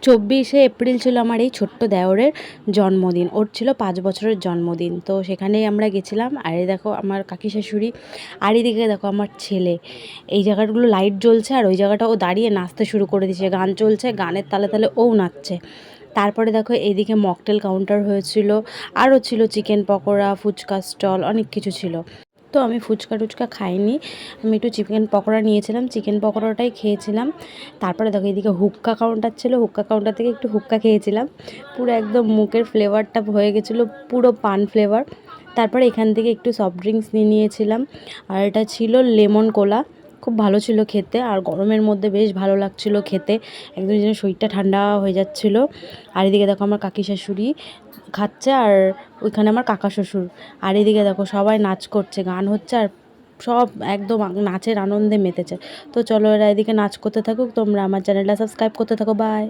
24শে April ছিল আমার এই ছোট্ট দেওরের জন্মদিন। ওর ছিল 5 বছরের জন্মদিন। তো সেখানেই আমরা গেছিলাম। আর এই দেখো আমার কাকি শাশুড়ি, আর এদিকে দেখো আমার ছেলে। এই জায়গাগুলো লাইট জ্বলছে আর ওই জায়গাটা ও দাঁড়িয়ে নাচতে শুরু করে দিয়েছে। গান চলছে, গানের তালে তালে ওও নাচছে। তারপরে দেখো এইদিকে মকটেল কাউন্টার হয়েছিল, আরও ছিল চিকেন পকোড়া, ফুচকা স্টল, অনেক কিছু ছিল। তো আমি ফুচকা টুচকা খাইনি, আমি একটু চিকেন পকোড়া নিয়েছিলাম, চিকেন পকোড়াটাই খেয়েছিলাম। তারপরে দেখো এদিকে হুক্কা কাউন্টার ছিল, হুক্কা কাউন্টার থেকে একটু হুক্কা খেয়েছিলাম। পুরো একদম মুখের ফ্লেভারটা হয়ে গেছিলো পুরো পান ফ্লেভার। তারপরে এখান থেকে একটু সফট ড্রিঙ্কস নিয়েছিলাম, আর এটা ছিল লেমন কোলা। খুব ভালো ছিল খেতে, আর গরমের মধ্যে বেশ ভালো লাগছিল খেতে, একদম যেন শরীরটা ঠান্ডা হয়ে যাচ্ছিল। আর এদিকে দেখো আমার কাকি শাশুড়ি খাচ্ছে, আর ওইখানে আমার কাকা শ্বশুর। আর এদিকে দেখো সবাই নাচ করছে, গান হচ্ছে, আর সব একদম নাচের আনন্দে মেতেছে। তো চলো এরা এদিকে নাচ করতে থাকুক, তোমরা আমার চ্যানেলটা সাবস্ক্রাইব করতে থাকো। বাই।